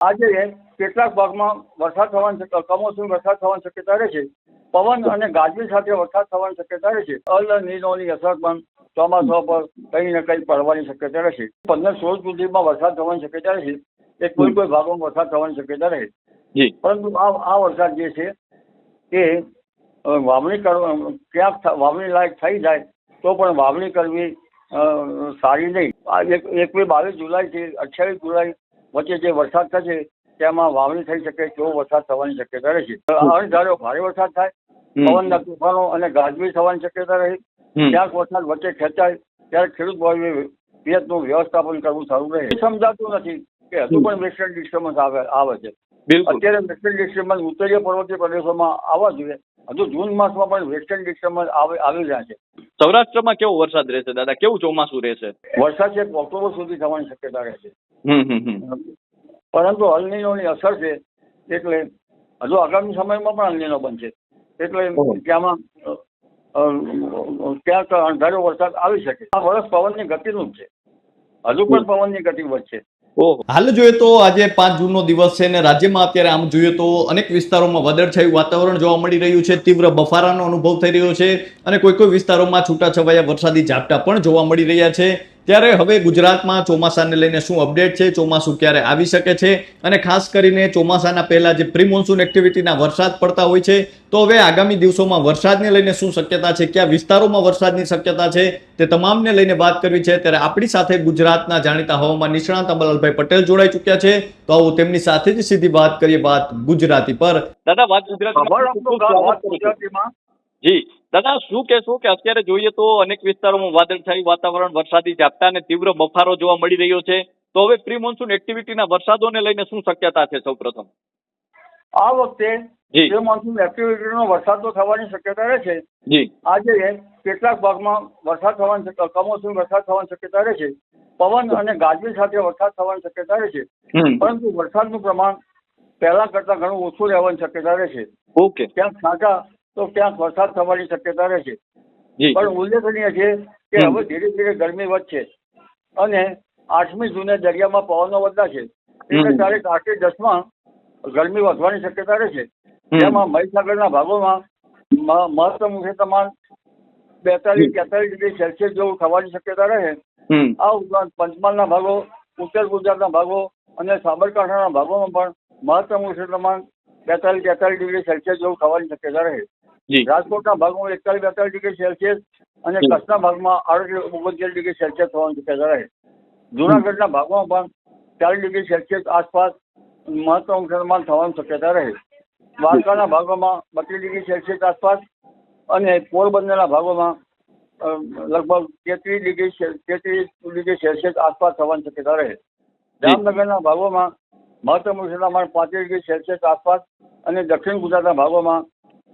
આજે કેટલાક ભાગમાં વરસાદ થવાની કમોસમી વરસાદ થવાની શક્યતા રહે છે. પવન અને ગાજવી સાથે વરસાદ થવાની શક્યતા રહે છે. અલ નીનોની અસર પણ ચોમાસા પર કંઈ ને કંઈ પડવાની શક્યતા રહે છે. 15-16 સુધીમાં વરસાદ થવાની શક્યતા રહે છે. એ કોઈ ભાગોમાં વરસાદ થવાની શક્યતા રહે છે. પરંતુ આ વરસાદ જે છે એ વાવણી ક્યાંક વાવણી લાયક થઈ જાય તો પણ વાવણી કરવી સારી નહીં. આ 22 જુલાઈથી 28 જુલાઈ વચ્ચે જે વરસાદ થશે તેમાં વાવણી થઈ શકે તેવો વરસાદ થવાની શક્યતા રહે છે. અણધાર્યો ભારે વરસાદ થાય, પવનના તોફાનો અને ગાજવી થવાની શક્યતા રહે. ક્યાંક વરસાદ વચ્ચે ખેંચાય ત્યારે ખેડૂત ભાઈઓએ પિયતનું વ્યવસ્થાપન કરવું સારું રહે. સમજાતું નથી કે હજુ પણ વેસ્ટર્ન ડિસ્ટર્બન્સ આવે છે. અત્યારે વેસ્ટર્ન ડિસ્ટર્બન્સ ઉત્તરીય પર્વતીય પ્રદેશોમાં આવવા જોઈએ. હજુ જૂન માસમાં પણ વેસ્ટર્ન ડિસ્ટર્બન્સ આવી રહ્યા છે. સૌરાષ્ટ્રમાં કેવો વરસાદ રહેશે દાદા? કેવું ચોમાસું રહેશે? વરસાદ છે ઓક્ટોબર સુધી થવાની શક્યતા રહેશે. પરંતુ અલ નીનોની અસર છે એટલે હજુ આગામી સમયમાં પણ અલ નીનો બનશે. એટલે ત્યાંમાં ક્યાંક અણધાર્યો વરસાદ આવી શકે. આ વર્ષ પવનની ગતિનું જ છે. હજુ પણ પવનની ગતિ વધશે. હાલ જોઈએ તો આજે 5 જૂનનો દિવસ છે અને રાજ્યમાં અત્યારે આમ જોઈએ તો અનેક વિસ્તારોમાં વાદળછાયું વાતાવરણ જોવા મળી રહ્યું છે. તીવ્ર બફારાનો અનુભવ થઈ રહ્યો છે અને કોઈ વિસ્તારોમાં છૂટાછવાયા વરસાદી ઝાપટા પણ જોવા મળી રહ્યા છે. ત્યારે હવે ગુજરાતમાં ચોમાસાને લઈને શું અપડેટ છે, ચોમાસું ક્યારે આવી શકે છે અને ખાસ કરીને ચોમાસાના પહેલા જે પ્રી મોન્સૂન એક્ટિવિટીના વરસાદ પડતા હોય છે તો હવે આગામી દિવસોમાં વરસાદને લઈને શું શક્યતા છે, કયા વિસ્તારોમાં વરસાદની શક્યતા છે તે તમામને લઈને વાત કરવી છે. ત્યારે આપણી સાથે ગુજરાતના જાણીતા હવામાન નિષ્ણાત અંબાલાલભાઈ પટેલ જોડાઈ ચૂક્યા છે. તો આવો તેમની સાથે જ સીધી વાત કરીએ વાત ગુજરાતી પર. દાદા વાત ગુજરાતીમાં જી દાદા શું કહેશો કે અત્યારે જોઈએ તો અનેક વિસ્તારોમાં વાદળછાયું વાતાવરણ, વરસાદી ઝાપટા અને તીવ્ર બફારો જોવા મળી રહ્યો છે. તો હવે પ્રી મોન્સૂન એક્ટિવિટીના વરસાદોને લઈને શું શક્યતા છે? સૌપ્રથમ આ વખતે પ્રી મોન્સૂન એક્ટિવિટીનો વરસાદ તો થવાની શક્યતા રહે છે. આજે કેટલાક ભાગમાં વરસાદ થવાની કમોસમી વરસાદ થવાની શક્યતા રહે છે. પવન અને ગાજવી સાથે વરસાદ થવાની શક્યતા રહે છે. પરંતુ વરસાદનું પ્રમાણ પહેલા કરતા ઘણું ઓછું રહેવાની શક્યતા રહે છે. ક્યાંક છાંટા તો ક્યાંક વરસાદ થવાની શક્યતા રહે છે. પણ ઉલ્લેખનીય છે કે હવે ધીરે ધીરે ગરમી વધશે અને 8મી જૂને દરિયામાં પવનો વધશે. એટલે તારીખ 8-10માં ગરમી વધવાની શક્યતા રહે છે. જેમાં મહીસાગરના ભાગોમાં મહત્તમ ઉષ્ણતામાન 42-43 ડિગ્રી સેલ્સિયસ જેવું થવાની શક્યતા રહે. આ ઉપરાંત પંચમહાલના ભાગો, ઉત્તર ગુજરાતના ભાગો અને સાબરકાંઠાના ભાગોમાં પણ મહત્તમ ઉષ્ણતામાન 42-43 ડિગ્રી સેલ્સિયસ જેવું થવાની શક્યતા રહે. રાજકોટના ભાગમાં 41-42 ડિગ્રી સેલ્સિયસ અને કચ્છના ભાગમાં 38-39 ડિગ્રી સેલ્સિયસ થવાની શક્યતા રહે. જૂનાગઢના ભાગમાં પણ 40 ડિગ્રી સેલ્સિયસ આસપાસ મહત્તમ ઉષ્ણતામાન થવાની શક્યતા રહે. દ્વારકાના ભાગોમાં 32 ડિગ્રી સેલ્સિયસ આસપાસ અને પોરબંદરના ભાગોમાં લગભગ 33 ડિગ્રી સેલ્સિયસ આસપાસ થવાની શક્યતા રહે. જામનગરના ભાગોમાં મહત્તમ ઉષ્ણતામાન 35 ડિગ્રી સેલ્સિયસ આસપાસ અને દક્ષિણ ગુજરાતના ભાગોમાં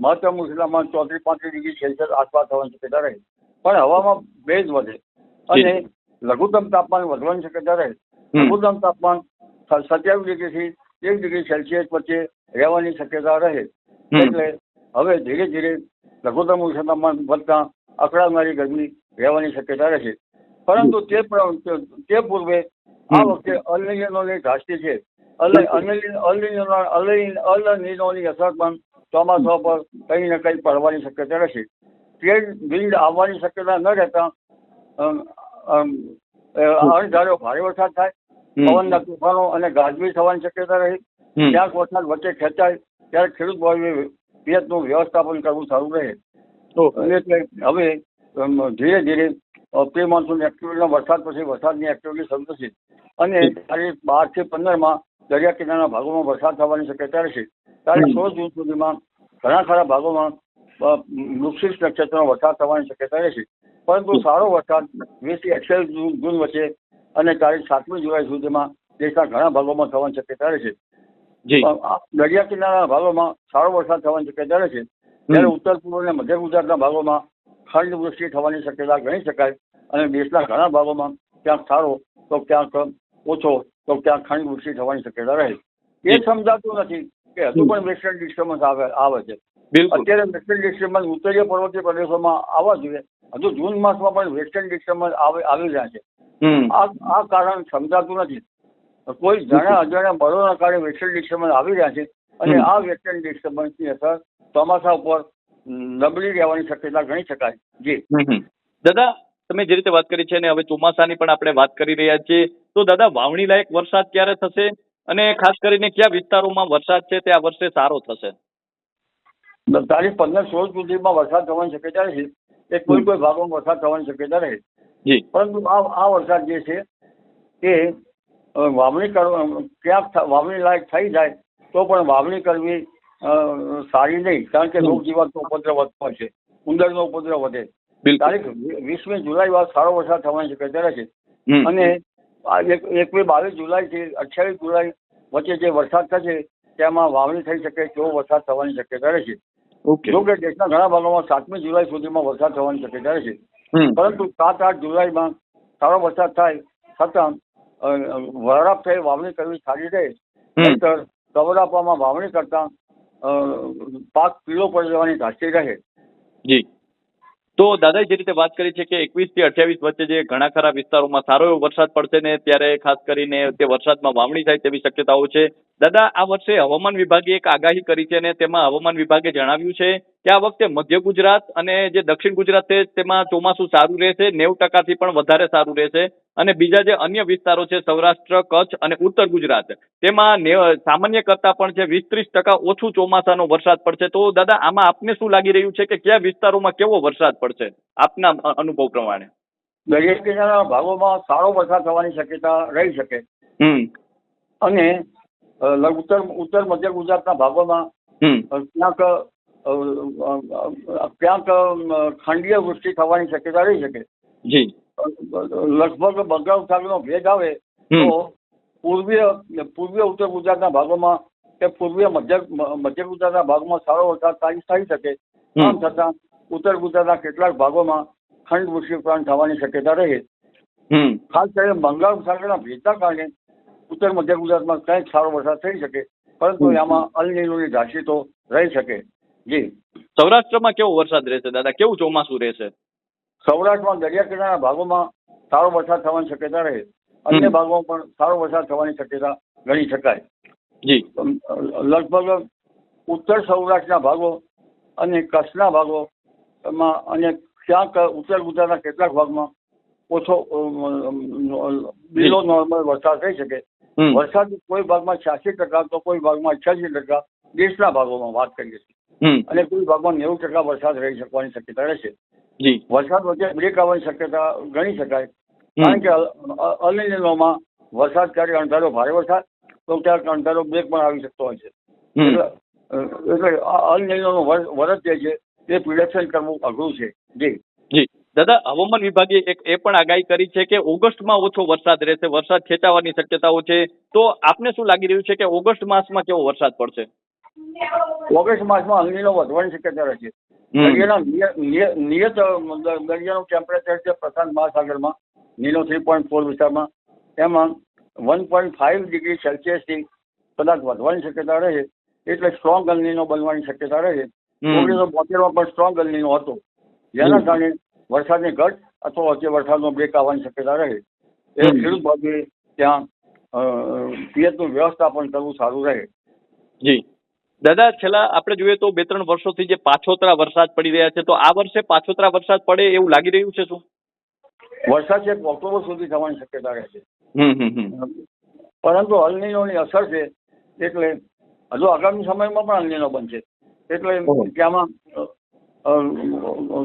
મહત્તમ ઉષ્ણતામાન 34-35 ડિગ્રી સેલ્સિયસ આસપાસ થવાની શક્યતા રહે. પણ હવામાં ભેજ વધે અને લઘુત્તમ તાપમાન વધવાની શક્યતા રહે. લઘુત્તમ તાપમાન 27 ડિગ્રીથી 1 ડિગ્રી સેલ્સિયસ વચ્ચે રહેવાની શક્યતા રહે. એટલે હવે ધીરે ધીરે લઘુત્તમ ઉષ્ણતામાન વધતા અકળાવનારી ગરમી રહેવાની શક્યતા રહેશે. પરંતુ તે પૂર્વે આ વખતે અલ નીનોની ધાસ્તી છે. અલ નીનોની અસર પણ ચોમાસા પર કંઈ ને કંઈ પડવાની શક્યતા રહેશે. ટ્રેડ વિન્ડ આવવાની શક્યતા ન રહેતા અણધાર્યો ભારે વરસાદ થાય, પવનના તોફાનો અને ગાજવી થવાની શક્યતા રહે. ક્યાંક વરસાદ વચ્ચે ખેંચાય ત્યારે ખેડૂત ભાઈઓએ પિયતનું વ્યવસ્થાપન કરવું સારું રહે. એટલે હવે ધીરે ધીરે પ્રી મોન્સૂન એક્ટિવિટીનો વરસાદ પછી વરસાદની એક્ટિવિટી શરૂ થશે અને તારીખ 12 થી 15માં દરિયા કિનારાના ભાગોમાં વરસાદ થવાની શક્યતા રહેશે. તારીખ 16 જૂન સુધીમાં ઘણા ખરા ભાગોમાં વૃશ્ચિક નક્ષત્રનો વરસાદ થવાની શક્યતા રહેશે. પરંતુ સારો વરસાદ 20 થી 28 જૂન વચ્ચે અને તારીખ 7મી જુલાઈ સુધીમાં દેશના ઘણા ભાગોમાં થવાની શક્યતા રહેશે. દરિયા કિનારાના ભાગોમાં સારો વરસાદ થવાની શક્યતા રહેશે. ત્યારે ઉત્તર પૂર્વ અને મધ્ય ગુજરાતના ભાગોમાં ખંડવૃષ્ટિ થવાની શક્યતા ગણી શકાય અને દેશના ઘણા ભાગોમાં ક્યાંક સારો તો ક્યાંક ઓછો તો ક્યાંક ખંડવૃષ્ટિ થવાની શક્યતા રહે. એ સમજાતું નથી કે હજુ પણ વેસ્ટર્ન ડિસ્ટર્બન્સ આવે છે. અત્યારે વેસ્ટર્ન ડિસ્ટર્બન્સ ઉત્તરીય પર્વતીય પ્રદેશોમાં આવવા જોઈએ. હજુ જૂન માસમાં પણ વેસ્ટર્ન ડિસ્ટર્બન્સ આવી રહ્યા છે. આ કારણ સમજાતું નથી. કોઈ જાણ્યા અજાણ્યા બળોના કારણે વેસ્ટર્ન ડિસ્ટર્બન્સ આવી રહ્યા છે અને આ વેસ્ટર્ન ડિસ્ટર્બન્સની અસર ચોમાસા ઉપર નબળી રહેવાની શક્યતા ગણી શકાય. જી દાદા, તમે જે રીતે વાત કરી છે ને હવે ચોમાસાની પણ આપણે વાત કરી રહ્યા છીએ, તો દાદા વાવણી લાયક વરસાદ ક્યારે થશે અને ખાસ કરીને કયા વિસ્તારોમાં વરસાદ છે તે આ વર્ષે સારો થશે? તારીખ 15-16 સુધીમાં વરસાદ થવાની શક્યતા છે. એ કોઈ ભાગોમાં વરસાદ થવાની શક્યતા રહે. જી. પરંતુ આ વરસાદ જે છે એ વાવણી ક્યાંક વાવણી લાયક થઈ જાય તો પણ વાવણી કરવી સારી નહીં, કારણ કે રોગ જીવાતનો ઉપદ્રવ વધતો છે, ઉંદરનો ઉપદ્રવ વધે. તારીખ 20મી જુલાઈ બાદ સારો વરસાદ થવાની શક્યતા રહે છે અને 21-22 જુલાઈ થી 28 જુલાઈ વચ્ચે જે વરસાદ થશે તેમાં વાવણી થઈ શકે તેવો વરસાદ થવાની શક્યતા રહે છે. જો કે દેશના ઘણા ભાગોમાં 7મી જુલાઈ સુધીમાં વરસાદ થવાની શક્યતા રહે છે, પરંતુ 7-8 જુલાઈમાં સારો વરસાદ થાય છતાં વરાપ થઈ વાવણી કરવી સારી રહે. નહીંતર કવરાપામાં વાવણી કરતા પાક પીળો પડી જવાની ધાસ્તી રહે. જી. તો દાદાએ જે રીતે વાત કરી છે કે 21 થી 28 વચ્ચે જે ઘણા ખરા વિસ્તારોમાં સારો એવો વરસાદ પડશે ને ત્યારે ખાસ કરીને તે વરસાદમાં વાવણી થાય તેવી શક્યતાઓ છે. દાદા, આ વર્ષે હવામાન વિભાગે એક આગાહી કરી છે અને તેમાં હવામાન વિભાગે જણાવ્યું છે કે આ વખતે મધ્ય ગુજરાત અને જે દક્ષિણ ગુજરાત છે તેમાં ચોમાસું સારું રહેશે, 90% પણ વધારે સારું રહેશે અને બીજા જે અન્ય વિસ્તારો છે સૌરાષ્ટ્ર, કચ્છ અને ઉત્તર ગુજરાત તેમાં સામાન્ય કરતા પણ જે 20-30% ઓછું ચોમાસાનો વરસાદ પડશે. તો દાદા, આમાં આપને શું લાગી રહ્યું છે કે કયા વિસ્તારોમાં કેવો વરસાદ પડશે આપના અનુભવ પ્રમાણે? દરિયા કિનારાના ભાગોમાં સારો વરસાદ થવાની શક્યતા રહી શકે અને ઉત્તર મધ્ય ગુજરાતના ભાગોમાં ક્યાંક ખંડીય વૃષ્ટિ થવાની શક્યતા રહી શકે. જી. લગભગ બંગાળ સાગરનો ભેજ આવે તો પૂર્વીય ઉત્તર ગુજરાતના ભાગોમાં કે પૂર્વીય મધ્ય ગુજરાતના ભાગોમાં સારો વરસાદ થઈ શકે. આમ છતાં ઉત્તર ગુજરાતના કેટલાક ભાગોમાં ખંડ વૃષ્ટિ પણ થવાની શક્યતા રહે. ખાસ કરીને બંગાળ સાગરના ભેજના કારણે ઉત્તર મધ્ય ગુજરાતમાં કંઈક સારો વરસાદ થઈ શકે, પરંતુ એમાં અલ નીનોની ધારસી તો રહી શકે. જી. સૌરાષ્ટ્રમાં કેવો વરસાદ રહેશે દાદા, કેવું ચોમાસું રહેશે? સૌરાષ્ટ્રમાં દરિયા કિનારાના ભાગોમાં સારો વરસાદ થવાની શક્યતા રહે. અન્ય ભાગોમાં પણ સારો વરસાદ થવાની શક્યતા ગણી શકાય. જી. લગભગ ઉત્તર સૌરાષ્ટ્રના ભાગો અને કચ્છના ભાગોમાં અને ક્યાંક ઉત્તર ગુજરાતના કેટલાક ભાગમાં ઓછો બિલો નોર્મલ વરસાદ થઈ શકે. વરસાદ કોઈ ભાગમાં 86% તો કોઈ ભાગમાં 88% દેશના ભાગોમાં વાત કરીએ છીએ અને કોઈ ભાગમાં 90% વરસાદ રહી શકવાની શક્યતા રહેશે. વરસાદ વચ્ચે બ્રેક આવવાની શક્યતા ગણી શકાય, કારણ કે અલ નીનોમાં વરસાદ ક્યારેક અણધાર્યો ભારે વરસાદ તો ક્યારેક અણધાર્યો બ્રેક પણ આવી શકતો હોય છે. એટલે અલ નીનોનો વરસ જે છે તે પ્રિડિક્શન કરવું અઘરું છે. જી. જી. દાદા, હવામાન વિભાગે એક એ પણ આગાહી કરી છે કે ઓગસ્ટમાં ઓછો વરસાદ રહેશે, વરસાદ ખેંચાવાની શક્યતાઓ છે. તો આપને શું લાગી રહ્યું છે કે ઓગસ્ટ માસમાં કેવો વરસાદ પડશે? ઓગસ્ટ માસમાં અલ નીનો વધવાની શક્યતા રહેશે. નિયત દરિયાનું ટેમ્પરેચર છે પ્રશાંત મહાસાગરમાં નીનો 3.4 વિસ્તારમાં, એમાં 1.5 ડિગ્રી સેલ્સિયસથી કદાચ વધવાની શક્યતા રહે. એટલે સ્ટ્રોંગ અલ નીનો બનવાની શક્યતા રહે. 1972માં પણ સ્ટ્રોંગ અલ નીનો હતો, જેના કારણે વરસાદની ઘટ અથવા વચ્ચે વરસાદનો બ્રેક આવવાની શક્યતા રહે. એ ખેડૂત બાજુએ ત્યાં પિયતનું વ્યવસ્થાપન કરવું સારું રહે. જી. દાદા, છેલ્લા આપણે જોઈએ તો 2-3 વર્ષોથી જે પાછોતરા વરસાદ પડી રહ્યા છે, તો આ વર્ષે પાછોતરા વરસાદ પડે એવું લાગી રહ્યું છે શું? વરસાદ છે ઓક્ટોબર સુધી થવાની શક્યતા રહે છે, પરંતુ અલ નીનોની અસર છે એટલે હજુ આગામી સમયમાં પણ અલ નીનો બનશે. એટલે ત્યાંમાં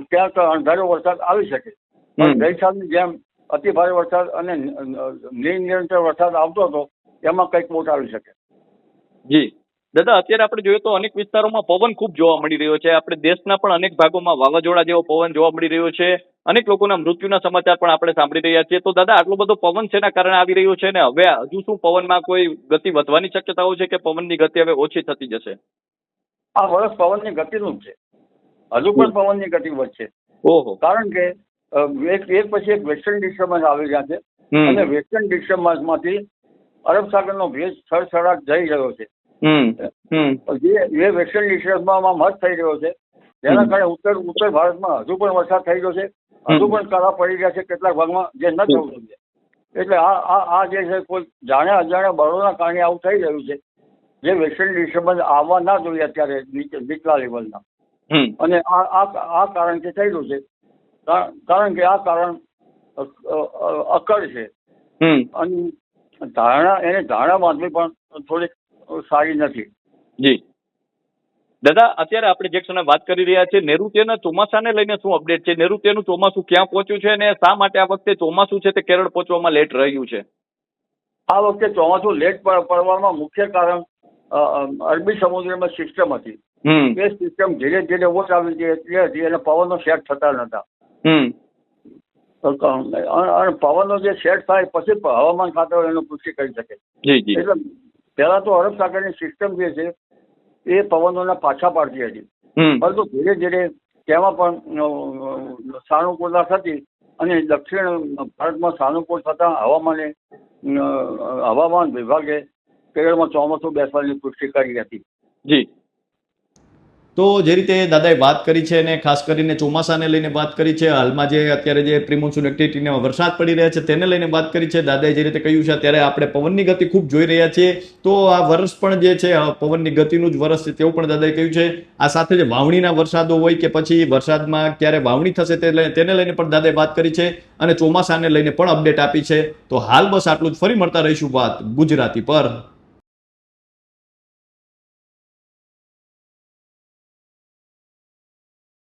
ક્યાંક અણધાર્યો વરસાદ આવી શકે, પણ ગઈ સાલની જેમ અતિ ભારે વરસાદ અને નિરંતર વરસાદ આવતો હતો એમાં કંઈક મોટ આવી શકે. જી. દાદા, અત્યારે આપણે જોઈએ તો અનેક વિસ્તારોમાં પવન ખૂબ જોવા મળી રહ્યો છે. આપણે દેશના પણ અનેક ભાગોમાં વાવાઝોડા જેવો પવન જોવા મળી રહ્યો છે. અનેક લોકોના મૃત્યુના સમાચાર પણ આપણે સાંભળી રહ્યા છીએ. તો દાદા, આટલો બધો પવન શેના કારણે આવી રહ્યો છે ને હવે હજુ શું પવનમાં કોઈ ગતિ વધવાની શક્યતાઓ છે કે પવનની ગતિ હવે ઓછી થતી જશે? આ વર્ષ પવનની ગતિનું જ છે, હજુ પણ પવનની ગતિ વધશે. ઓહો. કારણ કે એક પછી એક વેસ્ટર્ન ડિસ્ટર્બન્સ આવી રહ્યા છે અને વેસ્ટર્ન ડિસ્ટર્બન્સમાંથી અરબ સાગરનો ભેજ સડસડાટ જઈ રહ્યો છે. જે વેસ્ટર્ન ડિસ્ટર્બન્સમાં મત થઈ રહ્યો છે, જેના કારણે ઉત્તર ભારતમાં હજુ પણ વરસાદ થઈ રહ્યો છે, હજુ પણ કરા પડી રહ્યા છે કેટલાક ભાગમાં, જે ન થવું જોઈએ. એટલે આ જે છે કોઈ જાણે અજાણે બળોના કારણે આવું થઈ રહ્યું છે, જે વેસ્ટર્ન ડિસ્ટર્બન્સ આવવા ના જોઈએ અત્યારે નીચલા લેવલના, અને આ કારણથી થઈ રહ્યું છે. કારણ કે આ કારણ અકળ છે, અને ધારણા બાંધવી પણ થોડીક સારી નથી. જી દાદા, અત્યારે આપણે જે ક્ષણે વાત કરી રહ્યા છીએ નૈઋત્યના ચોમાસાને લઈને શું અપડેટ છે? નૈઋત્યનું ચોમાસું ક્યાં પહોંચ્યું છે અને શા માટે આ વખતે ચોમાસું છે તે કેરળ પહોંચવામાં લેટ રહ્યું છે? આ વખતે ચોમાસું લેટ પડવામાં મુખ્ય કારણ અરબી સમુદ્રમાં સિસ્ટમ હતી. એ સિસ્ટમ ધીરે ધીરે ઓછ આવી હતી અને પવનો સેટ થતા નતા. અને પવનો જે સેટ થાય પછી હવામાન ખાતું એનું પુષ્ટિ કરી શકે. એટલે પહેલા તો અરબ સાગરની સિસ્ટમ જે છે એ પવનોને પાછા પાડતી હતી, પરંતુ ધીરે ધીરે તેમાં પણ સાનુકૂળતા થતી અને દક્ષિણ ભારતમાં સાનુકૂળ થતા હવામાન વિભાગે કેરળમાં ચોમાસું બેસવાની પુષ્ટિ કરી હતી. જી, તો જે રીતે દાદાએ વાત કરી છે અને ખાસ કરીને ચોમાસાને લઈને વાત કરી છે, હાલમાં જે અત્યારે જે પ્રી-મોન્સૂન એક્ટિવિટીને વરસાદ પડી રહ્યા છે તેને લઈને વાત કરી છે, દાદાએ જે રીતે કહ્યું છે અત્યારે આપણે પવનની ગતિ ખૂબ જોઈ રહ્યા છીએ, તો આ વર્ષ પણ જે છે પવનની ગતિનું જ વર્ષ છે તેવું પણ દાદાએ કહ્યું છે. આ સાથે જે વાવણીના વરસાદો હોય કે પછી વરસાદમાં ક્યારે વાવણી થશે તેને લઈને પણ દાદાએ વાત કરી છે અને ચોમાસાને લઈને પણ અપડેટ આપી છે. તો હાલ બસ આટલું જ, ફરી મળતા રહીશું વાત ગુજરાતી પર.